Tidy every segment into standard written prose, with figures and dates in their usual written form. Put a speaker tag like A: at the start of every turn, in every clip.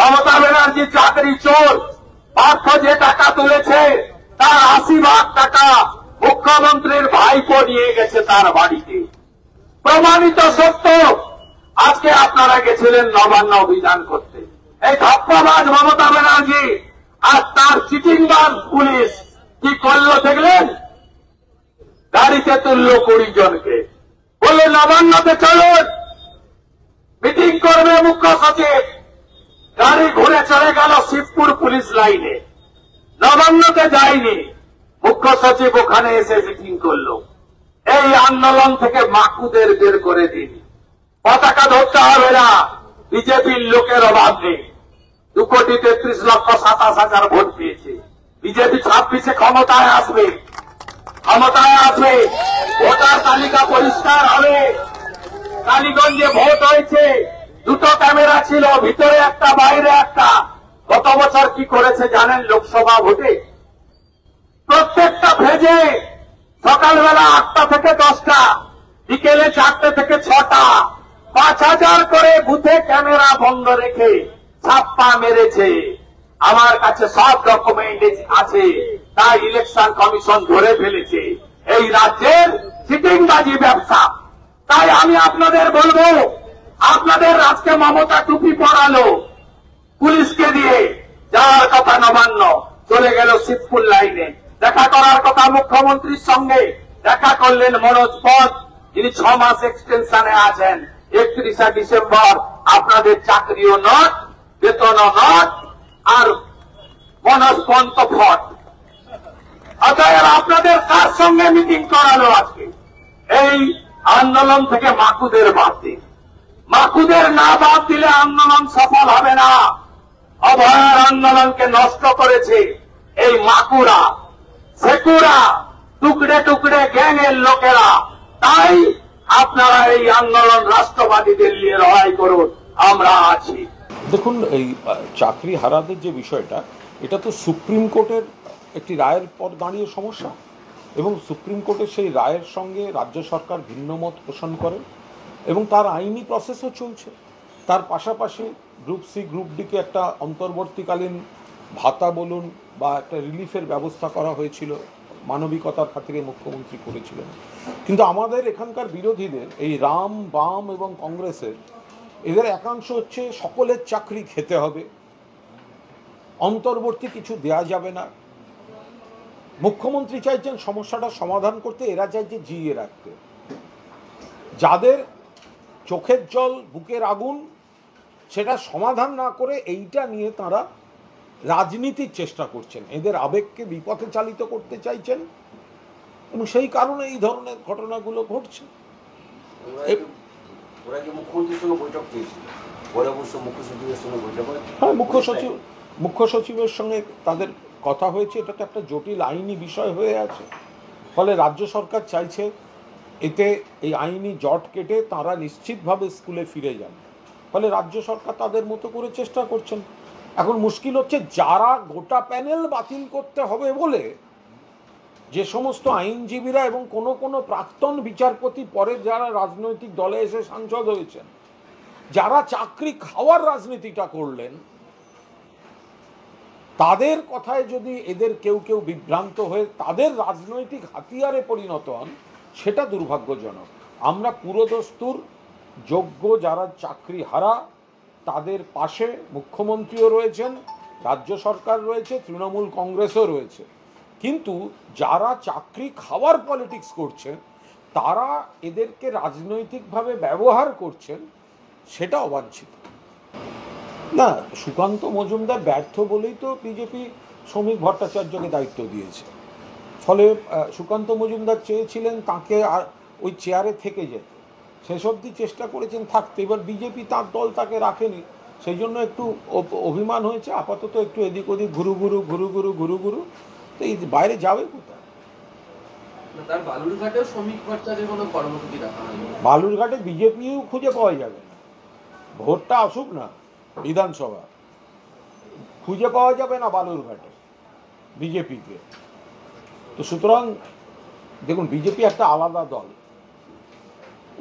A: মমতা ব্যানার্জি চাকরি চোর। পার্থ যে টাকা তুলেছে তার 80 লাখ টাকা মুখ্যমন্ত্রীর ভাইপো নিয়ে গেছে তার বাড়িতে। প্রমাণিত সত্য। আজকে আপনারা গেছিলেন নবান্ন অভিযান করতে। এই ধাপ্পাবাজ মমতা ব্যানার্জি আর তার চিটিংবাজ পুলিশ কি করলো দেখলেন? গাড়িতে তুললো 20 জনকে, বললো নবান্নতে চলুন, মিটিং করবে মুখ্য সচিব। গাড়ি ঘুরে চলে গেল শিবপুর পুলিশ লাইনে, নবান্নতে যায়নি। মুখ্য সচিব ওখানে এসে মিটিং করলো। এই আন্দোলন থেকে মাকুদের বের করে দিন, পতাকা ধরতে হবে না, বিজেপির লোকের অভাব নেই। 2,33,27,000 ভোট পেয়েছে বিজেপি। 26-এ ক্ষমতায় আসবে, ভোটার তালিকা পরিষ্কার হবে। কালীগঞ্জে ভোট হয়েছে, 2টো ক্যামেরা ছিল, ভিতরে একটা বাইরে একটা। গত বছর কি করেছে জানেন? লোকসভা ভোটে প্রত্যেকটা ভেজে সকালবেলা 8টা থেকে 10টা, বিকেলে 4টে থেকে 6টা, 5,000 করে বুথে ক্যামেরা বন্ধ রেখে ছাপ্পা মেরেছে। আমার কাছে সব ডকুমেন্ট আছে, তাই ইলেকশন কমিশন ধরে ফেলেছে এই রাজ্যের চিটিংবাজি ব্যবসা। তাই আমি আপনাদের বলবো, আপনাদের আজকে মমতা টুপি পরালো পুলিশকে দিয়ে, যাওয়ার কথা নবান্ন, চলে গেল শিবপুর লাইনে। দেখা করার কথা মুখ্যমন্ত্রীর সঙ্গে, দেখা করলেন মনোজ পথ, যিনি 6 মাস এক্সটেনশনে আছেন। 31শে ডিসেম্বর আপনাদের চাকরিও নট, বেতনও নট, আর মনোজ পন্ত ফট। অতএব আপনাদের কার সঙ্গে মিটিং করালো আজকে? এই আন্দোলন থেকে মাকুদের বাদ দিন। মাকুদের না বাদ দিলে আন্দোলন সফল হবে না। অভয়ার আন্দোলনকে নষ্ট করেছে এই মাকুরা, সেকুরা, টুকরে টুকরে গ্যাংয়ের লোকেরা। তাই আপনারা এই আন্দোলন রাষ্ট্রবাদীদের নিয়ে লড়াই করুন, আমরা আছি।
B: দেখুন, এই চাকরি হারাদের যে বিষয়টা, এটা তো সুপ্রিম কোর্টের একটি রায়ের পর দাঁড়িয়ে সমস্যা, এবং সুপ্রিম কোর্টের সেই রায়ের সঙ্গে রাজ্য সরকার ভিন্নমত পোষণ করে এবং তার আইনি প্রসেসও চলছে। তার পাশাপাশি গ্রুপ সি গ্রুপ ডিকে একটা অন্তর্বর্তীকালীন ভাতা বলুন বা একটা রিলিফের ব্যবস্থা করা হয়েছিল, মানবিকতার খাতিরে মুখ্যমন্ত্রী করেছিলেন। কিন্তু আমাদের এখানকার বিরোধীদের, এই রাম বাম এবং কংগ্রেসের, এদের একাংশ হচ্ছে সকলের চাকরি খেতে হবে, অন্তর্বর্তী কিছু দেয়া যাবে না। মুখ্যমন্ত্রী চাইছেন সমস্যাটা সমাধান করতে, এরা চাইছে জিইয়ে রাখতে। যাদের চোখের জল বুকের আগুন, সেটা সমাধান না করে এইটা নিয়ে তারা রাজনীতির চেষ্টা করছেন, এদের আবেগকে বিপথে চালিত করতে চাইছেন, এবং সেই কারণে এই ধরনের ঘটনাগুলো ঘটছে। হ্যাঁ, মুখ্য সচিবের সঙ্গে তাদের কথা হয়েছে। এটা তো একটা জটিল আইনি বিষয় হয়ে আছে। ফলে রাজ্য সরকার চাইছে এতে এই আইনি জট কেটে তারা নিশ্চিতভাবে স্কুলে ফিরে যান। ফলে রাজ্য সরকার তাদের মতো করে চেষ্টা করছেন। এখন মুশকিল হচ্ছে, যারা গোটা প্যানেল বাতিল করতে হবে বলে যে সমস্ত আইনজীবীরা এবং কোনো প্রাক্তন বিচারপতি পরে যারা রাজনৈতিক দলে এসে সাংসদ হয়েছেন, যারা চাকরি খাওয়ার রাজনীতিটা করলেন, তাদের কথায় যদি এদের কেউ বিভ্রান্ত হয়ে তাদের রাজনৈতিক হাতিয়ারে পরিণত হন, সেটা দুর্ভাগ্যজনক। আমরা পুরোদস্তুর যোগ্য যারা চাকরি হারা, তাদের পাশে মুখ্যমন্ত্রীও রয়েছেন, রাজ্য সরকার রয়েছে, তৃণমূল কংগ্রেসও রয়েছে। কিন্তু যারা চাকরি খাওয়ার পলিটিক্স করছেন, তারা এদেরকে রাজনৈতিকভাবে ব্যবহার করছেন, সেটা অবাঞ্ছিত। না, সুকান্ত মজুমদার ব্যর্থ বলেই তো বিজেপি শ্রমিক ভট্টাচার্যকে দায়িত্ব দিয়েছে। ফলে সুকান্ত মজুমদার চেয়েছিলেন তাকে আর ওই চেয়ারে থেকে যেতে, শেষ অবধি চেষ্টা করেছেন থাকতে। এবার বিজেপি তার দল তাকে রাখেনি, সেই জন্য একটু অভিমান হয়েছে। আপাতত একটু এদিক ওদিক ঘুরু ঘুরু, তো এই বাইরে যাবে কোথায়? বালুরঘাটে বিজেপিও খুঁজে পাওয়া যাবে না। ভোটটা আসুক না, বিধানসভা খুঁজে পাওয়া যাবে না বালুরঘাটে বিজেপিকে। তো সুতরাং দেখুন, বিজেপি একটা আলাদা দল,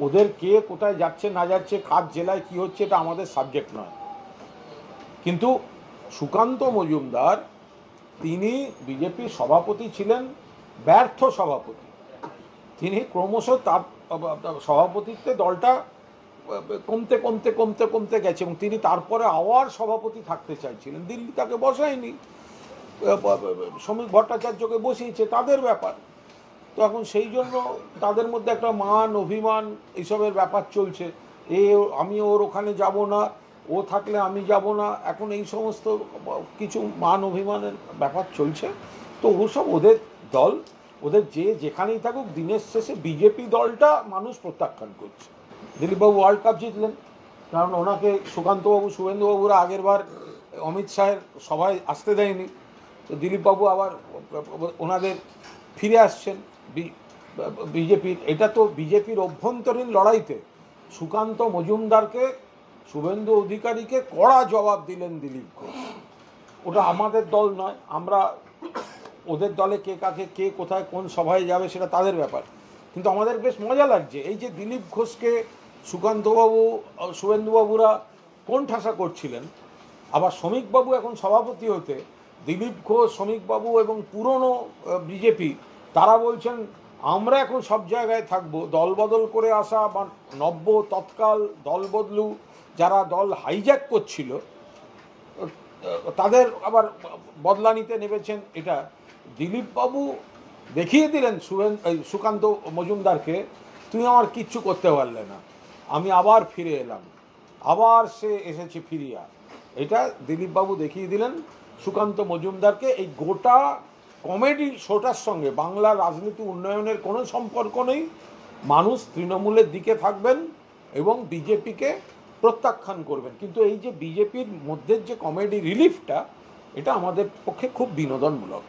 B: ওদের কে কোথায় যাচ্ছে না যাচ্ছে, কার জেলায় কি হচ্ছে, এটা আমাদের সাবজেক্ট নয়। কিন্তু সুকান্ত মজুমদার তিনি বিজেপির সভাপতি ছিলেন, ব্যর্থ সভাপতি। তিনি ক্রমশ তার সভাপতিত্বে দলটা কমতে কমতে কমতে কমতে গেছে এবং তিনি তারপরে আবার সভাপতি থাকতে চাইছিলেন। দিল্লি তাকে বসায়নি, শ্রমিক ভট্টাচার্যকে বসিয়েছে, তাদের ব্যাপার। তো এখন সেই জন্য তাদের মধ্যে একটা মান অভিমান এইসবের ব্যাপার চলছে। আমি ওর ওখানে যাব না, ও থাকলে আমি যাব না, এখন এই সমস্ত কিছু মান অভিমানের ব্যাপার চলছে। তো ওসব ওদের দল, ওদের যেখানেই থাকুক, দিনের শেষে বিজেপি দলটা মানুষ প্রত্যাখ্যান করছে। দিলীপবাবু ওয়ার্ল্ড কাপ জিতলেন, কারণ ওনাকে সুকান্তবাবু শুভেন্দুবাবুরা আগের বার অমিত শাহের সভায় আসতে দেয়নি। তো দিলীপবাবু আবার ওনাদের ফিরে আসছেন বিজেপির। এটা তো বিজেপির অভ্যন্তরীণ লড়াইতে সুকান্ত মজুমদারকে, শুভেন্দু অধিকারীকে কড়া জবাব দিলেন দিলীপ ঘোষ। ওটা আমাদের দল নয়, আমরা ওদের দলে কে কাকে, কে কোথায় কোন সভায় যাবে সেটা তাদের ব্যাপার। কিন্তু আমাদের বেশ মজা লাগছে এই যে দিলীপ ঘোষকে সুকান্তবাবু, শুভেন্দুবাবুরা কোণঠাসা করছিলেন, আবার শ্রমিকবাবু এখন সভাপতি হতে দিলীপ ঘোষ, শ্রমিকবাবু এবং পুরনো বিজেপি তারা বলছেন আমরা এখন সব জায়গায় থাকবো। দল বদল করে আসা বা নব্য তৎকাল দল বদলু যারা দল হাইজ্যাক করছিল তাদের আবার বদলা নিতে নেমেছেন। এটা দিলীপবাবু দেখিয়ে দিলেন সুকান্ত মজুমদারকে, তুমি আমার কিচ্ছু করতে পারলে না, আমি আবার ফিরে এলাম, আবার সে এসেছে ফিরিয়া। এটা দিলীপবাবু দেখিয়ে দিলেন সুকান্ত মজুমদারকে। এই গোটা কমেডি শোটার সঙ্গে বাংলার রাজনীতি উন্নয়নের কোনো সম্পর্ক নেই। মানুষ তৃণমূলের দিকে থাকবেন এবং বিজেপিকে প্রত্যাখ্যান করবেন। কিন্তু এই যে বিজেপির মধ্যে যে কমেডি রিলিফটা, এটা আমাদের পক্ষে খুব বিনোদনমূলক।